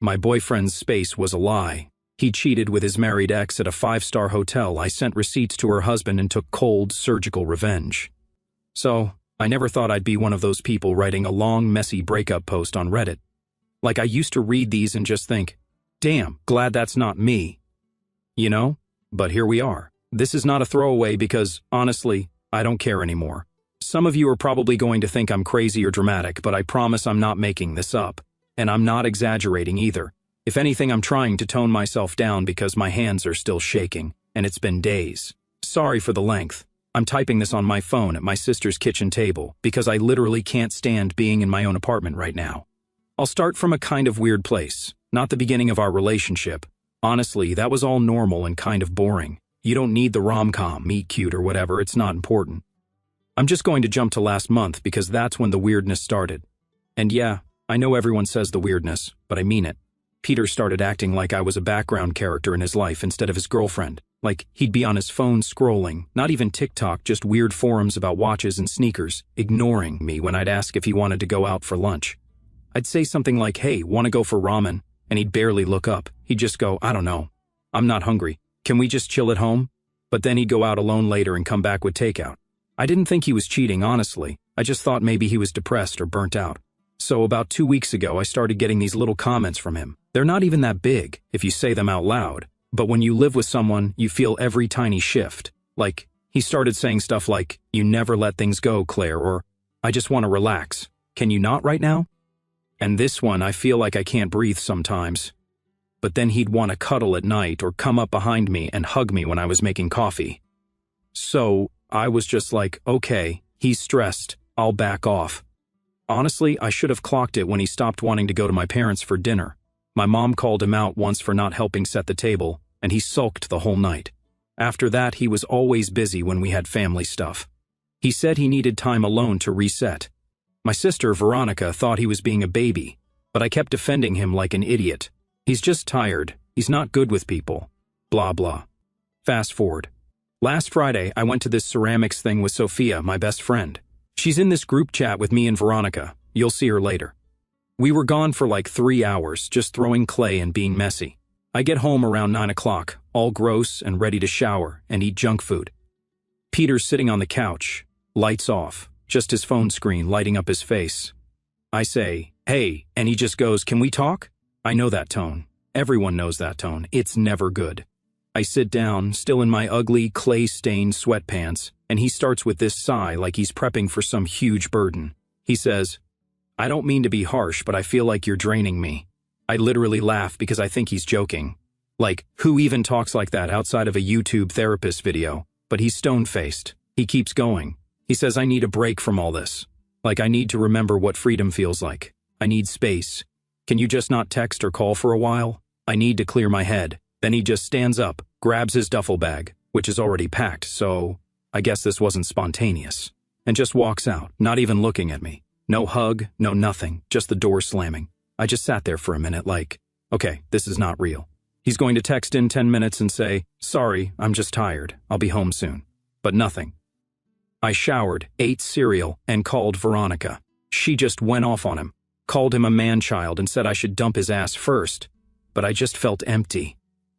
My boyfriend's space was a lie. He cheated with his married ex at a 5-star hotel. I sent receipts to her husband and took cold, surgical revenge. So, I never thought I'd be one of those people writing a long, messy breakup post on Reddit. Like, I used to read these and just think, damn, glad that's not me. You know? But here we are. This is not a throwaway because, honestly, I don't care anymore. Some of you are probably going to think I'm crazy or dramatic, but I promise I'm not making this up. And I'm not exaggerating either. If anything, I'm trying to tone myself down because my hands are still shaking, and it's been days. Sorry for the length. I'm typing this on my phone at my sister's kitchen table because I literally can't stand being in my own apartment right now. I'll start from a kind of weird place, not the beginning of our relationship. Honestly, that was all normal and kind of boring. You don't need the rom-com, meet cute or whatever, it's not important. I'm just going to jump to last month because that's when the weirdness started. And yeah, I know everyone says the weirdness, but I mean it. Peter started acting like I was a background character in his life instead of his girlfriend. Like, he'd be on his phone scrolling, not even TikTok, just weird forums about watches and sneakers, ignoring me when I'd ask if he wanted to go out for lunch. I'd say something like, hey, want to go for ramen? And he'd barely look up. He'd just go, I don't know. I'm not hungry. Can we just chill at home? But then he'd go out alone later and come back with takeout. I didn't think he was cheating, honestly. I just thought maybe he was depressed or burnt out. So about 2 weeks ago, I started getting these little comments from him. They're not even that big, if you say them out loud. But when you live with someone, you feel every tiny shift. Like, he started saying stuff like, you never let things go, Claire, or, I just want to relax. Can you not right now? And this one, I feel like I can't breathe sometimes. But then he'd want to cuddle at night or come up behind me and hug me when I was making coffee. So, I was just like, okay, he's stressed, I'll back off. Honestly, I should have clocked it when he stopped wanting to go to my parents for dinner. My mom called him out once for not helping set the table, and he sulked the whole night. After that, he was always busy when we had family stuff. He said he needed time alone to reset. My sister, Veronica, thought he was being a baby, but I kept defending him like an idiot. He's just tired. He's not good with people. Blah, blah. Fast forward. Last Friday, I went to this ceramics thing with Sophia, my best friend. She's in this group chat with me and Veronica. You'll see her later. We were gone for like 3 hours, just throwing clay and being messy. I get home around 9 o'clock, all gross and ready to shower and eat junk food. Peter's sitting on the couch, lights off, just his phone screen lighting up his face. I say, hey, and he just goes, can we talk? I know that tone. Everyone knows that tone. It's never good. I sit down, still in my ugly, clay-stained sweatpants, and he starts with this sigh like he's prepping for some huge burden. He says, I don't mean to be harsh, but I feel like you're draining me. I literally laugh because I think he's joking. Like, who even talks like that outside of a YouTube therapist video? But he's stone-faced. He keeps going. He says, I need a break from all this. Like, I need to remember what freedom feels like. I need space. Can you just not text or call for a while? I need to clear my head. Then he just stands up, grabs his duffel bag, which is already packed, so I guess this wasn't spontaneous, and just walks out, not even looking at me. No hug, no nothing, just the door slamming. I just sat there for a minute like, okay, this is not real. He's going to text in 10 minutes and say, sorry, I'm just tired, I'll be home soon. But nothing. I showered, ate cereal, and called Veronica. She just went off on him, called him a man-child and said I should dump his ass first. But I just felt empty.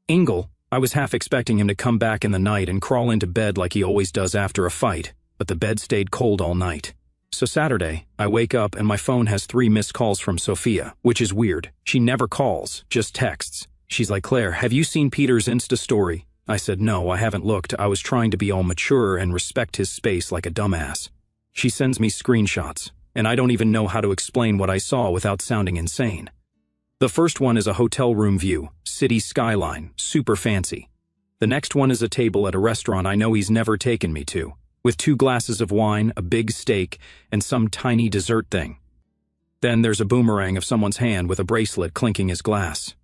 Engel, I was half expecting him to come back in the night and crawl into bed like he always does after a fight, but the bed stayed cold all night. So Saturday, I wake up and my phone has 3 missed calls from Sophia, which is weird. She never calls, just texts. She's like, Claire, have you seen Peter's Insta story? I said, no, I haven't looked. I was trying to be all mature and respect his space like a dumbass. She sends me screenshots, and I don't even know how to explain what I saw without sounding insane. The first one is a hotel room view, city skyline, super fancy. The next one is a table at a restaurant I know he's never taken me to, with 2 glasses of wine, a big steak, and some tiny dessert thing. Then there's a boomerang of someone's hand with a bracelet clinking his glass.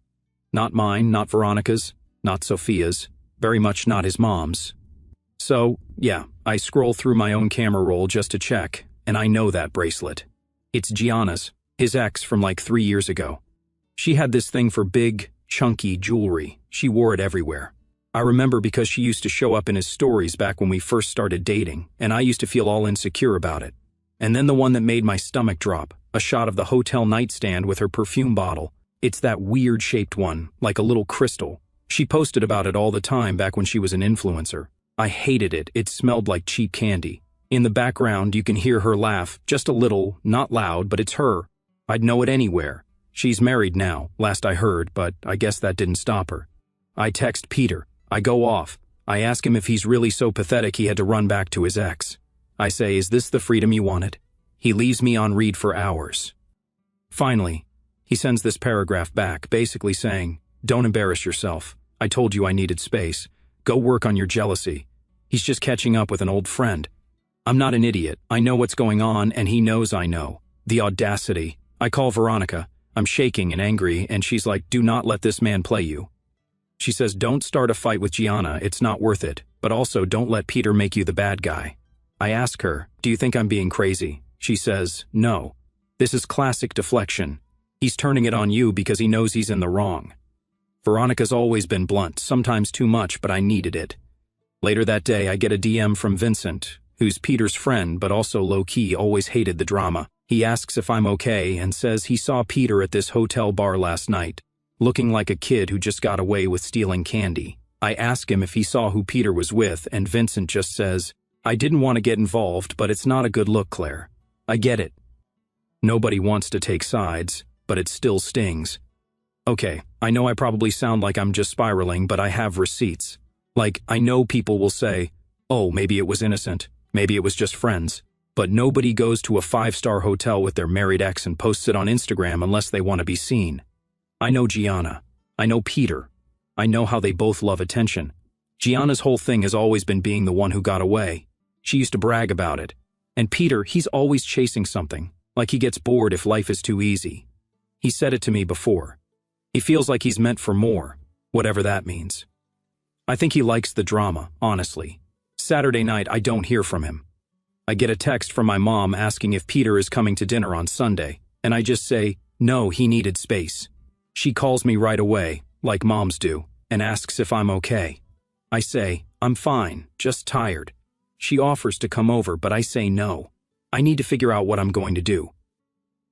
Not mine, not Veronica's, not Sophia's, very much not his mom's. So, yeah, I scroll through my own camera roll just to check, and I know that bracelet. It's Gianna's, his ex from like 3 years ago. She had this thing for big, chunky jewelry. She wore it everywhere. I remember because she used to show up in his stories back when we first started dating, and I used to feel all insecure about it. And then the one that made my stomach drop, a shot of the hotel nightstand with her perfume bottle, It's that weird-shaped one, like a little crystal. She posted about it all the time back when she was an influencer. I hated it. It smelled like cheap candy. In the background, you can hear her laugh, just a little, not loud, but it's her. I'd know it anywhere. She's married now, last I heard, but I guess that didn't stop her. I text Peter. I go off. I ask him if he's really so pathetic he had to run back to his ex. I say, is this the freedom you wanted? He leaves me on read for hours. Finally, he sends this paragraph back, basically saying, don't embarrass yourself. I told you I needed space. Go work on your jealousy. He's just catching up with an old friend. I'm not an idiot. I know what's going on, and he knows I know. The audacity. I call Veronica. I'm shaking and angry, and she's like, do not let this man play you. She says, don't start a fight with Gianna. It's not worth it. But also, don't let Peter make you the bad guy. I ask her, do you think I'm being crazy? She says, no. This is classic deflection. He's turning it on you because he knows he's in the wrong. Veronica's always been blunt, sometimes too much, but I needed it. Later that day, I get a DM from Vincent, who's Peter's friend but also low-key always hated the drama. He asks if I'm okay and says he saw Peter at this hotel bar last night, looking like a kid who just got away with stealing candy. I ask him if he saw who Peter was with, and Vincent just says, I didn't want to get involved, but it's not a good look, Claire. I get it. Nobody wants to take sides, but it still stings. Okay, I know I probably sound like I'm just spiraling, but I have receipts. Like, I know people will say, oh, maybe it was innocent, maybe it was just friends, but nobody goes to a 5-star hotel with their married ex and posts it on Instagram unless they want to be seen. I know Gianna. I know Peter. I know how they both love attention. Gianna's whole thing has always been being the one who got away. She used to brag about it. And Peter, he's always chasing something, like he gets bored if life is too easy. He said it to me before. He feels like he's meant for more, whatever that means. I think he likes the drama, honestly. Saturday night, I don't hear from him. I get a text from my mom asking if Peter is coming to dinner on Sunday, and I just say, no, he needed space. She calls me right away, like moms do, and asks if I'm okay. I say, I'm fine, just tired. She offers to come over, but I say no. I need to figure out what I'm going to do.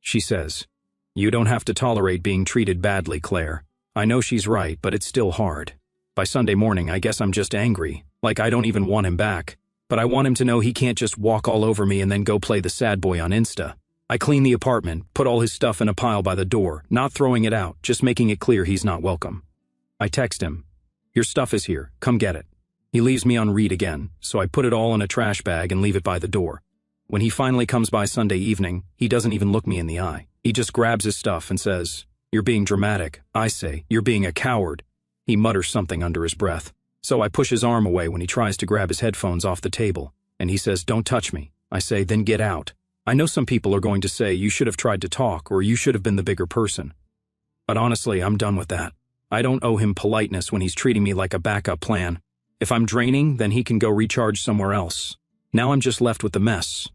She says, you don't have to tolerate being treated badly, Claire. I know she's right, but it's still hard. By Sunday morning, I guess I'm just angry, like I don't even want him back. But I want him to know he can't just walk all over me and then go play the sad boy on Insta. I clean the apartment, put all his stuff in a pile by the door, not throwing it out, just making it clear he's not welcome. I text him, your stuff is here, come get it. He leaves me on read again, so I put it all in a trash bag and leave it by the door. When he finally comes by Sunday evening, he doesn't even look me in the eye. He just grabs his stuff and says, you're being dramatic. I say, you're being a coward. He mutters something under his breath. So I push his arm away when he tries to grab his headphones off the table, and he says, don't touch me. I say, then get out. I know some people are going to say you should have tried to talk or you should have been the bigger person. But honestly, I'm done with that. I don't owe him politeness when he's treating me like a backup plan. If I'm draining, then he can go recharge somewhere else. Now I'm just left with the mess.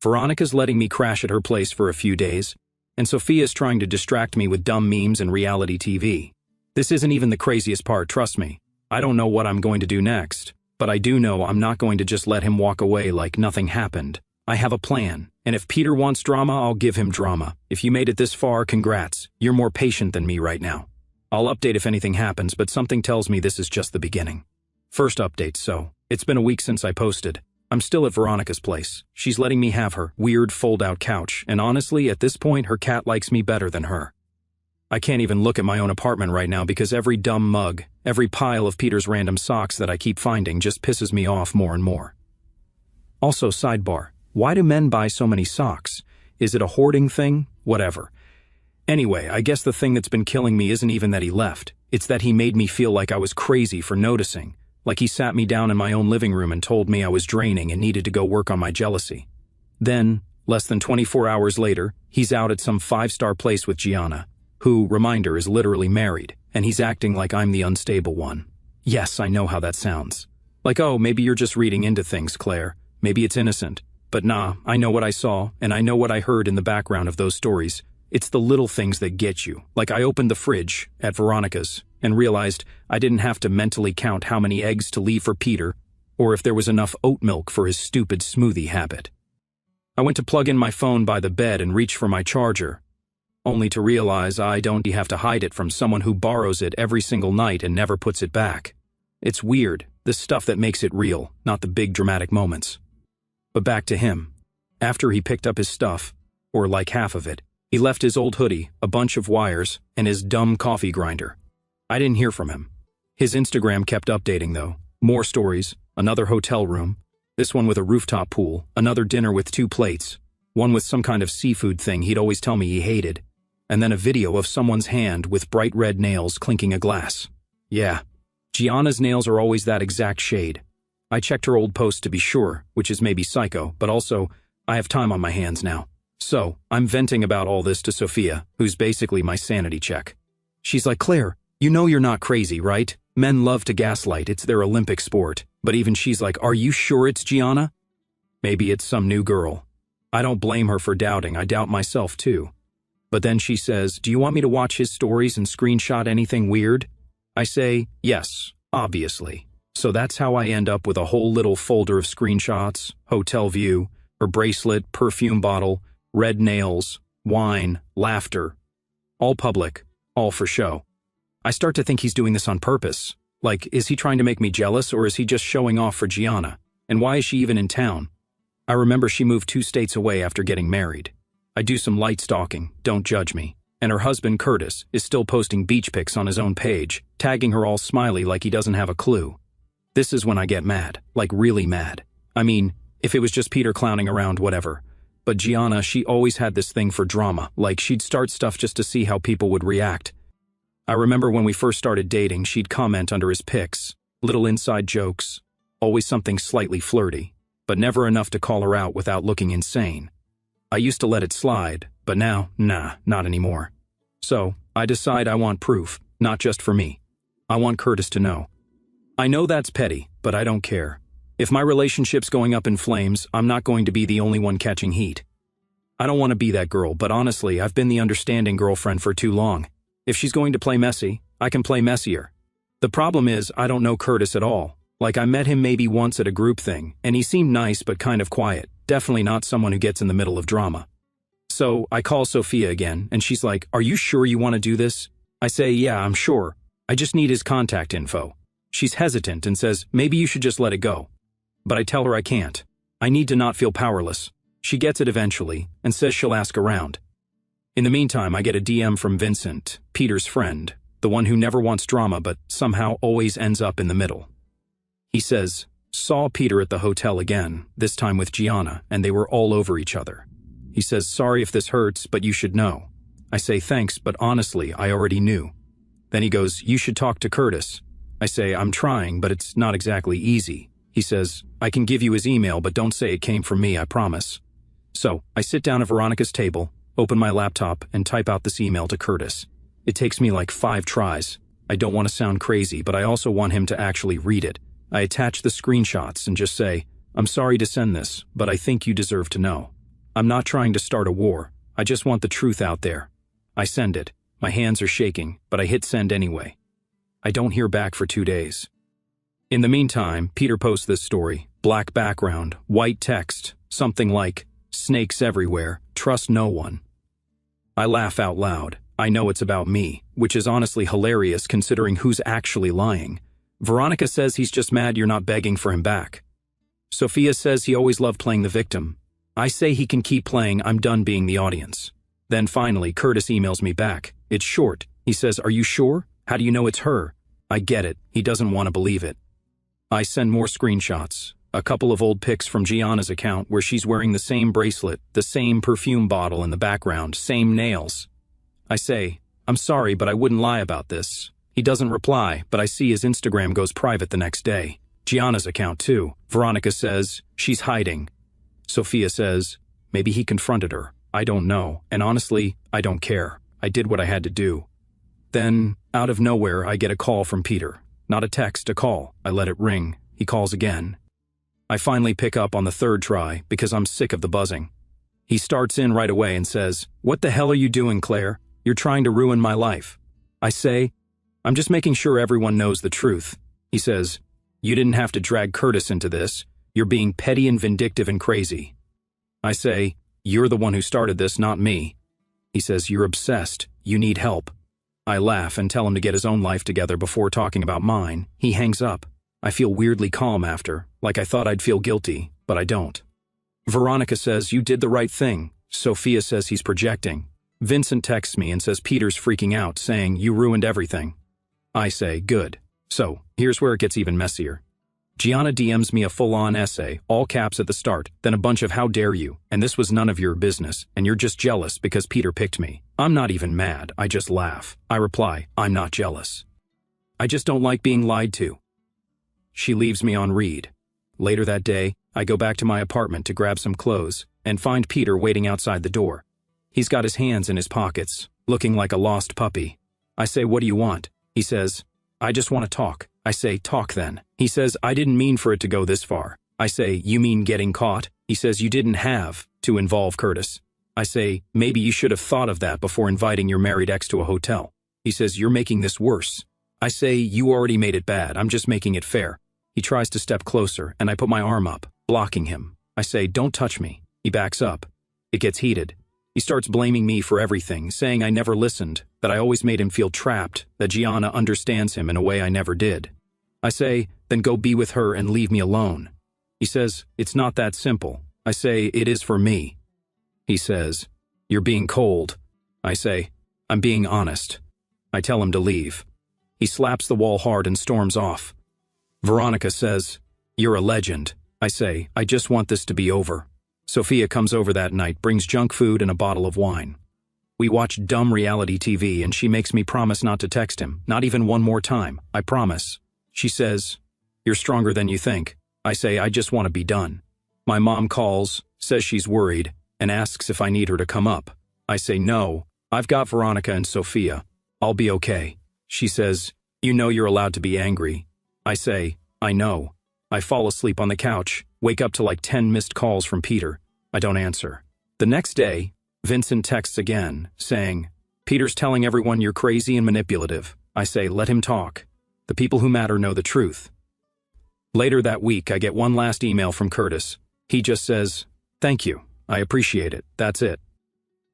Veronica's letting me crash at her place for a few days, and Sophia's trying to distract me with dumb memes and reality TV. This isn't even the craziest part, trust me. I don't know what I'm going to do next, but I do know I'm not going to just let him walk away like nothing happened. I have a plan, and if Peter wants drama, I'll give him drama. If you made it this far, congrats. You're more patient than me right now. I'll update if anything happens, but something tells me this is just the beginning. First update, so. It's been a week since I posted. I'm still at Veronica's place. She's letting me have her weird fold-out couch, and honestly, at this point, her cat likes me better than her. I can't even look at my own apartment right now because every dumb mug, every pile of Peter's random socks that I keep finding just pisses me off more and more. Also, sidebar, why do men buy so many socks? Is it a hoarding thing? Whatever. Anyway, I guess the thing that's been killing me isn't even that he left. It's that he made me feel like I was crazy for noticing. Like he sat me down in my own living room and told me I was draining and needed to go work on my jealousy. Then, less than 24 hours later, he's out at some 5-star place with Gianna, who, reminder, is literally married, and he's acting like I'm the unstable one. Yes, I know how that sounds. Like, oh, maybe you're just reading into things, Claire. Maybe it's innocent. But nah, I know what I saw, and I know what I heard in the background of those stories. It's the little things that get you. Like I opened the fridge at Veronica's and realized I didn't have to mentally count how many eggs to leave for Peter or if there was enough oat milk for his stupid smoothie habit. I went to plug in my phone by the bed and reach for my charger, only to realize I don't have to hide it from someone who borrows it every single night and never puts it back. It's weird, the stuff that makes it real, not the big dramatic moments. But back to him. After he picked up his stuff, or like half of it, he left his old hoodie, a bunch of wires, and his dumb coffee grinder. I didn't hear from him. His Instagram kept updating though. More stories, another hotel room, this one with a rooftop pool, another dinner with 2 plates, one with some kind of seafood thing he'd always tell me he hated, and then a video of someone's hand with bright red nails clinking a glass. Yeah, Gianna's nails are always that exact shade. I checked her old post to be sure, which is maybe psycho, but also, I have time on my hands now. So, I'm venting about all this to Sophia, who's basically my sanity check. She's like, Claire, you know you're not crazy, right? Men love to gaslight, it's their Olympic sport. But even she's like, are you sure it's Gianna? Maybe it's some new girl. I don't blame her for doubting, I doubt myself too. But then she says, do you want me to watch his stories and screenshot anything weird? I say, yes, obviously. So that's how I end up with a whole little folder of screenshots, hotel view, her bracelet, perfume bottle, red nails, wine, laughter. All public, all for show. I start to think he's doing this on purpose. Like, is he trying to make me jealous or is he just showing off for Gianna? And why is she even in town? I remember she moved 2 states away after getting married. I do some light stalking, don't judge me. And her husband, Curtis, is still posting beach pics on his own page, tagging her all smiley like he doesn't have a clue. This is when I get mad, like really mad. I mean, if it was just Peter clowning around, whatever. But Gianna, she always had this thing for drama, like she'd start stuff just to see how people would react. I remember when we first started dating, she'd comment under his pics, little inside jokes, always something slightly flirty, but never enough to call her out without looking insane. I used to let it slide, but now, nah, not anymore. So, I decide I want proof, not just for me. I want Curtis to know. I know that's petty, but I don't care. If my relationship's going up in flames, I'm not going to be the only one catching heat. I don't want to be that girl, but honestly, I've been the understanding girlfriend for too long. If she's going to play messy, I can play messier. The problem is, I don't know Curtis at all. Like, I met him maybe once at a group thing, and he seemed nice but kind of quiet. Definitely not someone who gets in the middle of drama. So, I call Sophia again, and she's like, are you sure you want to do this? I say, yeah, I'm sure. I just need his contact info. She's hesitant and says, maybe you should just let it go. But I tell her I can't. I need to not feel powerless. She gets it eventually, and says she'll ask around. In the meantime, I get a DM from Vincent, Peter's friend, the one who never wants drama but somehow always ends up in the middle. He says, saw Peter at the hotel again, this time with Gianna, and they were all over each other. He says, sorry if this hurts, but you should know. I say, thanks, but honestly, I already knew. Then he goes, you should talk to Curtis. I say, I'm trying, but it's not exactly easy. He says, I can give you his email, but don't say it came from me, I promise. So, I sit down at Veronica's table, open my laptop, and type out this email to Curtis. It takes me like 5 tries. I don't want to sound crazy, but I also want him to actually read it. I attach the screenshots and just say, I'm sorry to send this, but I think you deserve to know. I'm not trying to start a war. I just want the truth out there. I send it. My hands are shaking, but I hit send anyway. I don't hear back for 2 days. In the meantime, Peter posts this story, black background, white text, something like, snakes everywhere, trust no one. I laugh out loud. I know it's about me, which is honestly hilarious considering who's actually lying. Veronica says he's just mad you're not begging for him back. Sophia says he always loved playing the victim. I say he can keep playing, I'm done being the audience. Then finally, Curtis emails me back. It's short. He says, are you sure? How do you know it's her? I get it. He doesn't want to believe it. I send more screenshots. A couple of old pics from Gianna's account where she's wearing the same bracelet, the same perfume bottle in the background, same nails. I say, I'm sorry, but I wouldn't lie about this. He doesn't reply, but I see his Instagram goes private the next day. Gianna's account too. Veronica says, she's hiding. Sophia says, maybe he confronted her. I don't know, and honestly, I don't care. I did what I had to do. Then, out of nowhere, I get a call from Peter. Not a text, a call. I let it ring. He calls again. I finally pick up on the 3rd try because I'm sick of the buzzing. He starts in right away and says, what the hell are you doing, Claire? You're trying to ruin my life. I say, I'm just making sure everyone knows the truth. He says, you didn't have to drag Curtis into this. You're being petty and vindictive and crazy. I say, you're the one who started this, not me. He says, "You're obsessed. You need help." I laugh and tell him to get his own life together before talking about mine. He hangs up. I feel weirdly calm after, like I thought I'd feel guilty, but I don't. Veronica says, "You did the right thing." Sophia says he's projecting. Vincent texts me and says Peter's freaking out, saying, "You ruined everything." I say, "Good." So, here's where it gets even messier. Gianna DMs me a full-on essay, all caps at the start, then a bunch of "how dare you," and "this was none of your business, and you're just jealous because Peter picked me." I'm not even mad, I just laugh. I reply, "I'm not jealous. I just don't like being lied to." She leaves me on read. Later that day, I go back to my apartment to grab some clothes, and find Peter waiting outside the door. He's got his hands in his pockets, looking like a lost puppy. I say, "What do you want?" He says, "I just want to talk." I say, "Talk then." He says, "I didn't mean for it to go this far." I say, "You mean getting caught?" He says, "You didn't have to involve Curtis." I say, "Maybe you should have thought of that before inviting your married ex to a hotel." He says, "You're making this worse." I say, "You already made it bad, I'm just making it fair." He tries to step closer, and I put my arm up, blocking him. I say, "Don't touch me." He backs up. It gets heated. He starts blaming me for everything, saying I never listened, that I always made him feel trapped, that Gianna understands him in a way I never did. I say, "Then go be with her and leave me alone." He says, "It's not that simple." I say, "It is for me." He says, "You're being cold." I say, "I'm being honest." I tell him to leave. He slaps the wall hard and storms off. Veronica says, "You're a legend." I say, "I just want this to be over." Sophia comes over that night, brings junk food and a bottle of wine. We watch dumb reality TV and she makes me promise not to text him, not even one more time. I promise. She says, "You're stronger than you think." I say, "I just want to be done." My mom calls, says she's worried, and asks if I need her to come up. I say, "No, I've got Veronica and Sophia. I'll be okay." She says, "You know you're allowed to be angry." I say, "I know." I fall asleep on the couch, wake up to like 10 missed calls from Peter. I don't answer. The next day, Vincent texts again, saying, "Peter's telling everyone you're crazy and manipulative." I say, "Let him talk. The people who matter know the truth." Later that week, I get one last email from Curtis. He just says, "Thank you. I appreciate it. That's it."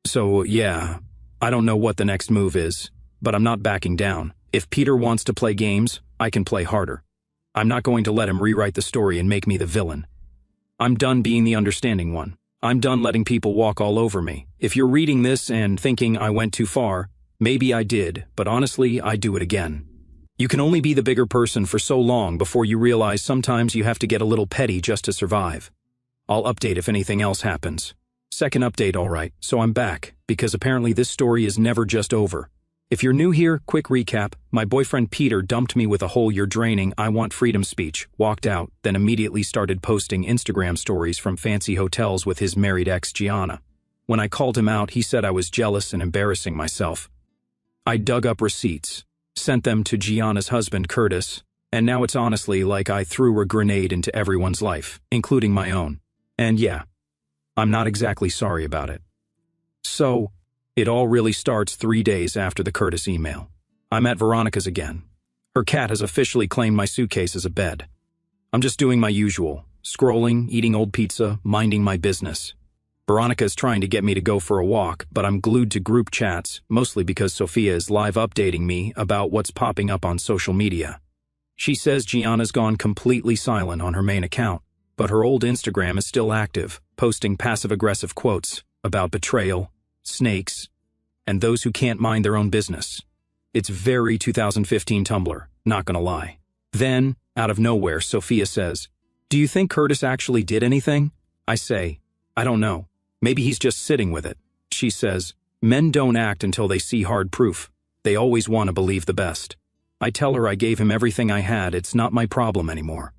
So, yeah, I don't know what the next move is, but I'm not backing down. If Peter wants to play games, I can play harder. I'm not going to let him rewrite the story and make me the villain. I'm done being the understanding one. I'm done letting people walk all over me. If you're reading this and thinking I went too far, maybe I did, but honestly, I'd do it again. You can only be the bigger person for so long before you realize sometimes you have to get a little petty just to survive. I'll update if anything else happens. Second update, alright, so I'm back, because apparently this story is never just over. If you're new here, quick recap, my boyfriend Peter dumped me with a whole "you're draining, I want freedom" speech, walked out, then immediately started posting Instagram stories from fancy hotels with his married ex Gianna. When I called him out, he said I was jealous and embarrassing myself. I dug up receipts, sent them to Gianna's husband Curtis, and now it's honestly like I threw a grenade into everyone's life, including my own. And yeah, I'm not exactly sorry about it. So, it all really starts 3 days after the Curtis email. I'm at Veronica's again. Her cat has officially claimed my suitcase as a bed. I'm just doing my usual, scrolling, eating old pizza, minding my business. Veronica's trying to get me to go for a walk, but I'm glued to group chats, mostly because Sophia is live updating me about what's popping up on social media. She says Gianna's gone completely silent on her main account, but her old Instagram is still active, posting passive-aggressive quotes about betrayal, snakes, and those who can't mind their own business. It's very 2015 Tumblr, not gonna lie. Then, out of nowhere, Sophia says, "Do you think Curtis actually did anything?" I say, "I don't know. Maybe he's just sitting with it." She says, "Men don't act until they see hard proof. They always want to believe the best." I tell her I gave him everything I had, it's not my problem anymore.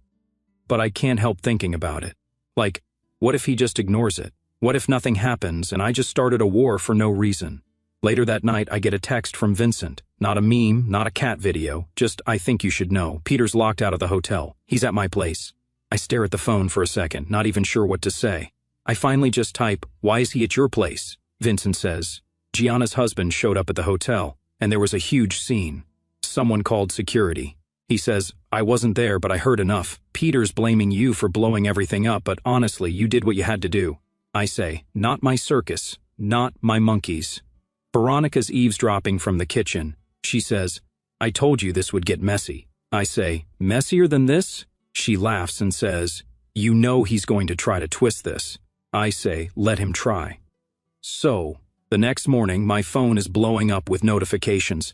But I can't help thinking about it. Like, what if he just ignores it? What if nothing happens and I just started a war for no reason? Later that night, I get a text from Vincent. Not a meme, not a cat video, just "I think you should know. Peter's locked out of the hotel. He's at my place." I stare at the phone for a second, not even sure what to say. I finally just type, "Why is he at your place?" Vincent says, "Gianna's husband showed up at the hotel, and there was a huge scene. Someone called security." He says, "I wasn't there, but I heard enough. Peter's blaming you for blowing everything up, but honestly, you did what you had to do." I say, "Not my circus, not my monkeys." Veronica's eavesdropping from the kitchen. She says, "I told you this would get messy." I say, "Messier than this?" She laughs and says, "You know he's going to try to twist this." I say, "Let him try." So, the next morning, my phone is blowing up with notifications.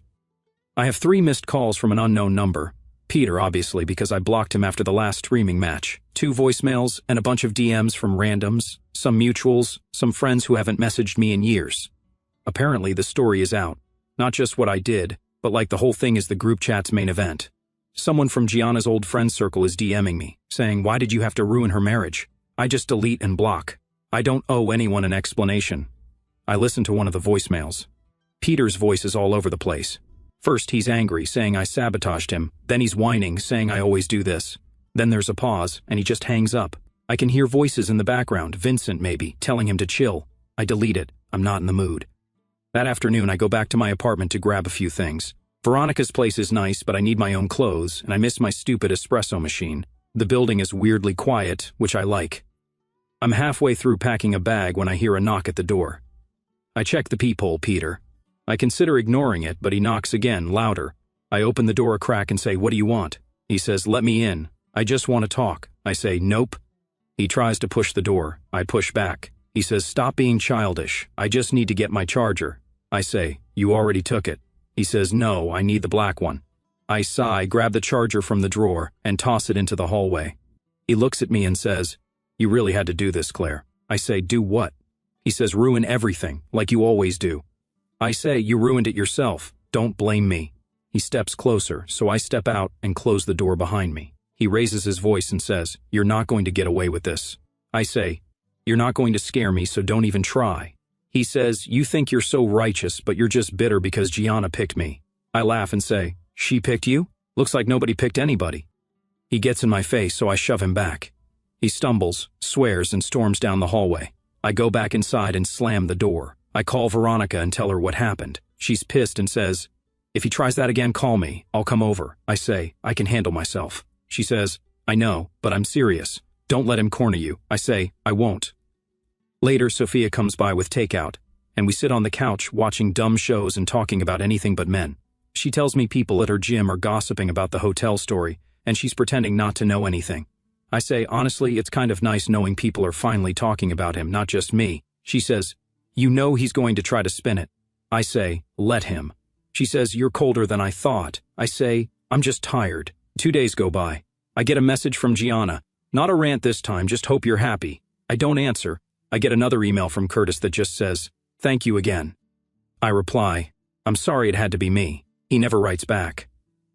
I have 3 missed calls from an unknown number. Peter, obviously, because I blocked him after the last streaming match. 2 voicemails and a bunch of DMs from randoms, some mutuals, some friends who haven't messaged me in years. Apparently, the story is out. Not just what I did, but like the whole thing is the group chat's main event. Someone from Gianna's old friend circle is DMing me, saying, "Why did you have to ruin her marriage?" I just delete and block. I don't owe anyone an explanation. I listen to one of the voicemails. Peter's voice is all over the place. First he's angry, saying I sabotaged him. Then he's whining, saying I always do this. Then there's a pause, and he just hangs up. I can hear voices in the background, Vincent maybe, telling him to chill. I delete it. I'm not in the mood. That afternoon I go back to my apartment to grab a few things. Veronica's place is nice, but I need my own clothes, and I miss my stupid espresso machine. The building is weirdly quiet, which I like. I'm halfway through packing a bag when I hear a knock at the door. I check the peephole, Peter. I consider ignoring it, but he knocks again, louder. I open the door a crack and say, "What do you want?" He says, "Let me in. I just want to talk." I say, "Nope." He tries to push the door. I push back. He says, "Stop being childish. I just need to get my charger." I say, "You already took it." He says, "No, I need the black one." I sigh, grab the charger from the drawer, and toss it into the hallway. He looks at me and says, "You really had to do this, Claire." I say, "Do what?" He says, "Ruin everything, like you always do." I say, "You ruined it yourself. Don't blame me." He steps closer, so I step out and close the door behind me. He raises his voice and says, "You're not going to get away with this." I say, "You're not going to scare me, so don't even try." He says, "You think you're so righteous, but you're just bitter because Gianna picked me." I laugh and say, "She picked you? Looks like nobody picked anybody." He gets in my face, so I shove him back. He stumbles, swears, and storms down the hallway. I go back inside and slam the door. I call Veronica and tell her what happened. She's pissed and says, "If he tries that again, call me. I'll come over." I say, "I can handle myself." She says, "I know, but I'm serious. Don't let him corner you." I say, "I won't." Later, Sophia comes by with takeout, and we sit on the couch watching dumb shows and talking about anything but men. She tells me people at her gym are gossiping about the hotel story, and she's pretending not to know anything. I say, "Honestly, it's kind of nice knowing people are finally talking about him, not just me." She says, "You know he's going to try to spin it." I say, "Let him." She says, "You're colder than I thought." I say, "I'm just tired." 2 days go by. I get a message from Gianna. Not a rant this time, just hope you're happy. I don't answer. I get another email from Curtis that just says, "Thank you again." I reply, "I'm sorry it had to be me." He never writes back.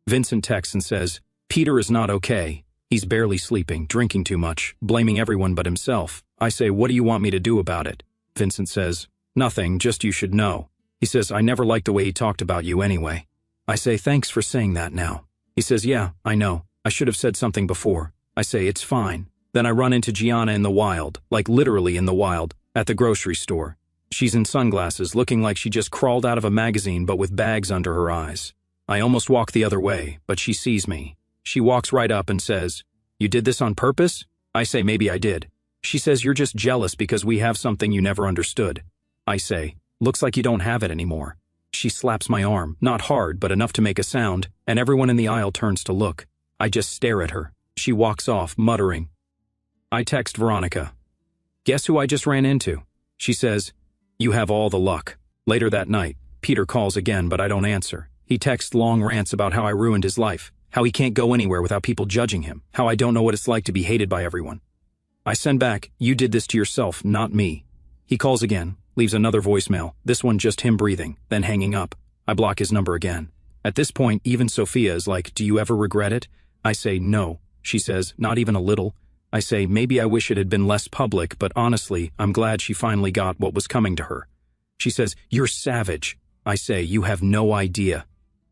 Vincent texts and says, "Peter is not okay. He's barely sleeping, drinking too much, blaming everyone but himself." I say, "What do you want me to do about it?" Vincent says, "Nothing, just you should know." He says, "I never liked the way he talked about you anyway." I say, "Thanks for saying that now." He says, "Yeah, I know. I should have said something before." I say, "It's fine." Then I run into Gianna in the wild, like literally in the wild, at the grocery store. She's in sunglasses, looking like she just crawled out of a magazine but with bags under her eyes. I almost walk the other way, but she sees me. She walks right up and says, "You did this on purpose?" I say, "Maybe I did." She says, "You're just jealous because we have something you never understood." I say, "Looks like you don't have it anymore." She slaps my arm, not hard, but enough to make a sound, and everyone in the aisle turns to look. I just stare at her. She walks off, muttering. I text Veronica. "Guess who I just ran into?" She says, "You have all the luck." Later that night, Peter calls again, but I don't answer. He texts long rants about how I ruined his life, how he can't go anywhere without people judging him, how I don't know what it's like to be hated by everyone. I send back, "You did this to yourself, not me." He calls again, leaves another voicemail, this one just him breathing, then hanging up. I block his number again. At this point, even Sophia is like, "Do you ever regret it?" I say, "No." She says, "Not even a little." I say, "Maybe I wish it had been less public, but honestly, I'm glad she finally got what was coming to her." She says, "You're savage." I say, "You have no idea."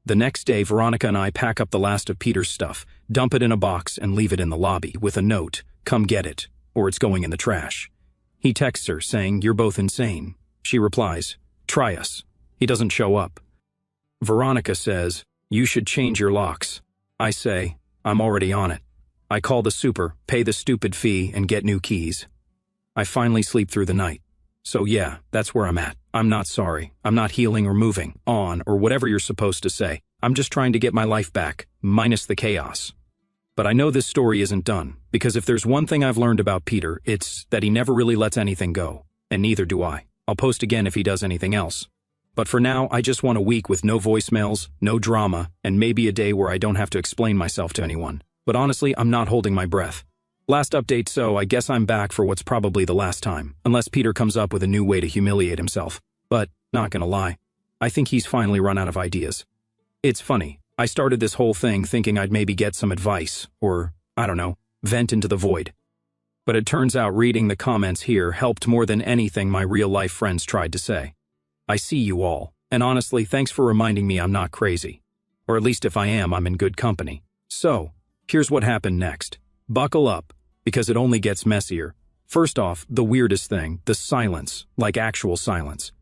The next day, Veronica and I pack up the last of Peter's stuff, dump it in a box, and leave it in the lobby with a note, "Come get it, or it's going in the trash." He texts her, saying, "You're both insane." She replies, "Try us." He doesn't show up. Veronica says, "You should change your locks." I say, "I'm already on it." I call the super, pay the stupid fee, and get new keys. I finally sleep through the night. So yeah, that's where I'm at. I'm not sorry. I'm not healing or moving on or whatever you're supposed to say. I'm just trying to get my life back, minus the chaos. But I know this story isn't done, because if there's one thing I've learned about Peter, it's that he never really lets anything go. And neither do I. I'll post again if he does anything else. But for now, I just want a week with no voicemails, no drama, and maybe a day where I don't have to explain myself to anyone. But honestly, I'm not holding my breath. Last update, so I guess I'm back for what's probably the last time, unless Peter comes up with a new way to humiliate himself. But, not gonna lie, I think he's finally run out of ideas. It's funny, I started this whole thing thinking I'd maybe get some advice, or, I don't know, vent into the void. But it turns out reading the comments here helped more than anything my real-life friends tried to say. I see you all, and honestly, thanks for reminding me I'm not crazy. Or at least if I am, I'm in good company. So, here's what happened next. Buckle up, because it only gets messier. First off, the weirdest thing, the silence, like actual silence.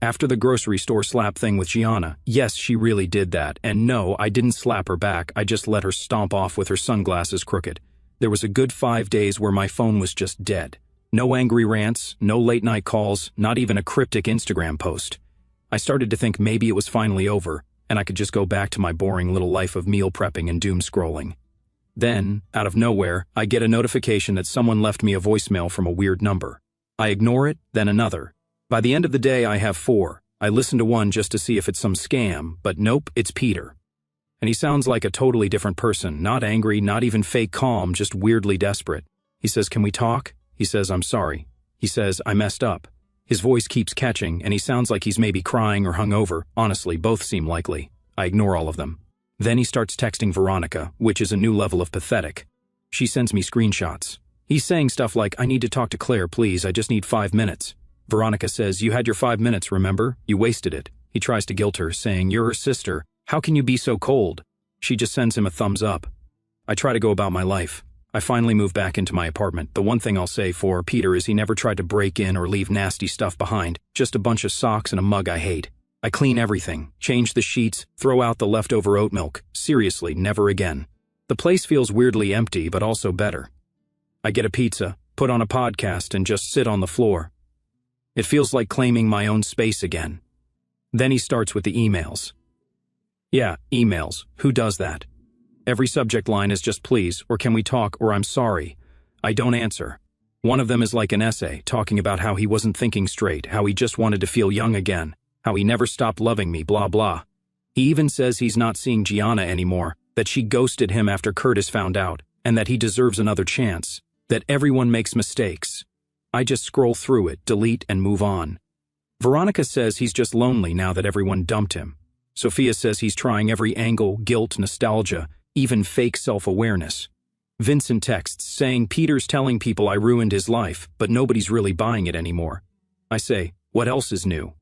After the grocery store slap thing with Gianna, yes, she really did that, and no, I didn't slap her back, I just let her stomp off with her sunglasses crooked. There was a good 5 days where my phone was just dead. No angry rants, no late-night calls, not even a cryptic Instagram post. I started to think maybe it was finally over, and I could just go back to my boring little life of meal prepping and doom scrolling. Then, out of nowhere, I get a notification that someone left me a voicemail from a weird number. I ignore it, then another. By the end of the day, I have 4. I listen to one just to see if it's some scam, but nope, it's Peter. And he sounds like a totally different person, not angry, not even fake calm, just weirdly desperate. He says, "Can we talk?" He says, "I'm sorry." He says, "I messed up." His voice keeps catching, and he sounds like he's maybe crying or hungover. Honestly, both seem likely. I ignore all of them. Then he starts texting Veronica, which is a new level of pathetic. She sends me screenshots. He's saying stuff like, "I need to talk to Claire, please, I just need 5 minutes." Veronica says, "You had your 5 minutes, remember? You wasted it." He tries to guilt her, saying, "You're her sister. How can you be so cold?" She just sends him a thumbs up. I try to go about my life. I finally move back into my apartment. The one thing I'll say for Peter is he never tried to break in or leave nasty stuff behind, just a bunch of socks and a mug I hate. I clean everything, change the sheets, throw out the leftover oat milk. Seriously, never again. The place feels weirdly empty, but also better. I get a pizza, put on a podcast, and just sit on the floor. It feels like claiming my own space again. Then he starts with the emails. Yeah, emails. Who does that? Every subject line is just please, or can we talk, or I'm sorry. I don't answer. One of them is like an essay, talking about how he wasn't thinking straight, how he just wanted to feel young again, how he never stopped loving me, blah blah. He even says he's not seeing Gianna anymore, that she ghosted him after Curtis found out, and that he deserves another chance, that everyone makes mistakes. I just scroll through it, delete, and move on. Veronica says he's just lonely now that everyone dumped him. Sophia says he's trying every angle, guilt, nostalgia, even fake self-awareness. Vincent texts saying Peter's telling people I ruined his life, but nobody's really buying it anymore. I say, what else is new?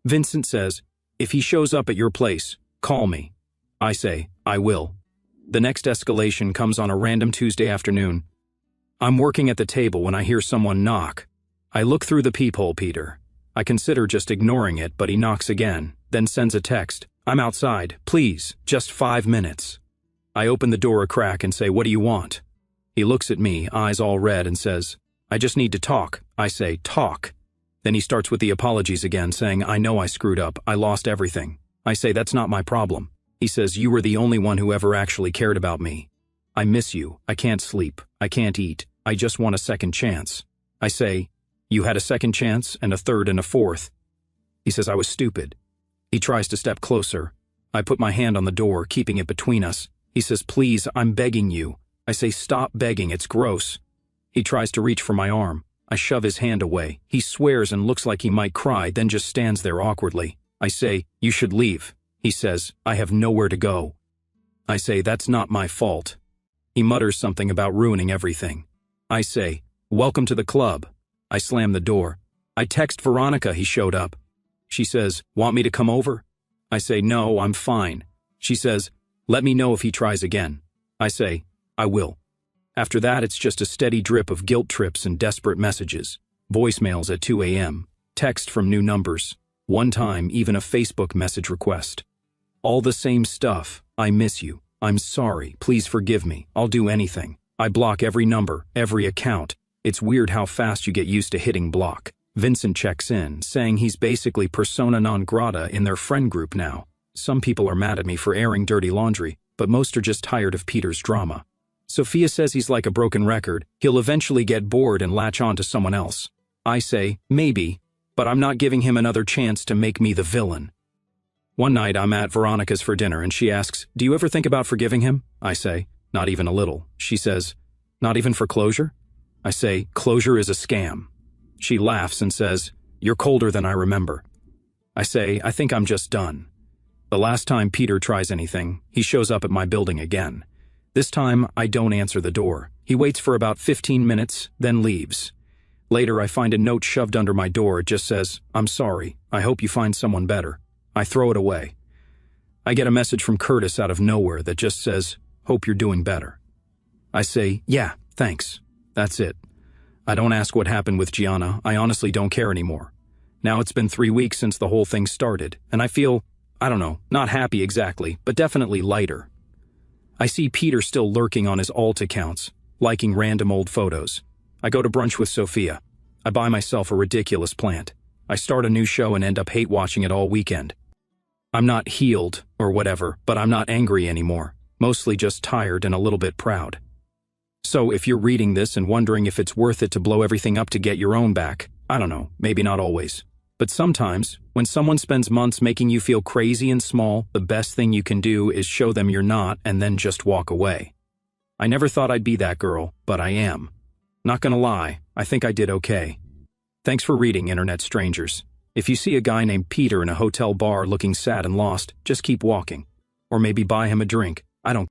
Vincent says, if he shows up at your place, call me. I say, I will. The next escalation comes on a random Tuesday afternoon. I'm working at the table when I hear someone knock. I look through the peephole, Peter. I consider just ignoring it, but he knocks again, then sends a text. I'm outside, please, just 5 minutes. I open the door a crack and say, what do you want? He looks at me, eyes all red, and says, I just need to talk. I say, talk. Then he starts with the apologies again, saying, I know I screwed up, I lost everything. I say, that's not my problem. He says, you were the only one who ever actually cared about me. I miss you, I can't sleep, I can't eat, I just want a second chance. I say, you had a second chance, and a third and a fourth. He says I was stupid. He tries to step closer. I put my hand on the door, keeping it between us. He says, please, I'm begging you. I say, stop begging, it's gross. He tries to reach for my arm. I shove his hand away. He swears and looks like he might cry, then just stands there awkwardly. I say, you should leave. He says, I have nowhere to go. I say, that's not my fault. He mutters something about ruining everything. I say, welcome to the club. I slam the door. I text Veronica he showed up. She says, want me to come over? I say, no, I'm fine. She says, let me know if he tries again. I say, I will. After that, it's just a steady drip of guilt trips and desperate messages. Voicemails at 2 a.m. Text from new numbers. One time, even a Facebook message request. All the same stuff. I miss you. I'm sorry. Please forgive me. I'll do anything. I block every number, every account. It's weird how fast you get used to hitting block. Vincent checks in, saying he's basically persona non grata in their friend group now. Some people are mad at me for airing dirty laundry, but most are just tired of Peter's drama. Sophia says he's like a broken record. He'll eventually get bored and latch on to someone else. I say, maybe, but I'm not giving him another chance to make me the villain. One night I'm at Veronica's for dinner and she asks, "Do you ever think about forgiving him?" I say, "Not even a little." She says, "Not even for closure?" I say, "Closure is a scam." She laughs and says, "You're colder than I remember." I say, "I think I'm just done." The last time Peter tries anything, he shows up at my building again. This time, I don't answer the door. He waits for about 15 minutes, then leaves. Later, I find a note shoved under my door. It just says, "I'm sorry. I hope you find someone better." I throw it away. I get a message from Curtis out of nowhere that just says, "Hope you're doing better." I say, "Yeah, thanks." That's it. I don't ask what happened with Gianna. I honestly don't care anymore. Now it's been 3 weeks since the whole thing started, and I feel, I don't know, not happy exactly, but definitely lighter. I see Peter still lurking on his alt accounts, liking random old photos. I go to brunch with Sophia. I buy myself a ridiculous plant. I start a new show and end up hate watching it all weekend. I'm not healed or whatever, but I'm not angry anymore. Mostly just tired and a little bit proud. So if you're reading this and wondering if it's worth it to blow everything up to get your own back, I don't know, maybe not always. But sometimes, when someone spends months making you feel crazy and small, the best thing you can do is show them you're not and then just walk away. I never thought I'd be that girl, but I am. Not gonna lie, I think I did okay. Thanks for reading, internet strangers. If you see a guy named Peter in a hotel bar looking sad and lost, just keep walking. Or maybe buy him a drink. I don't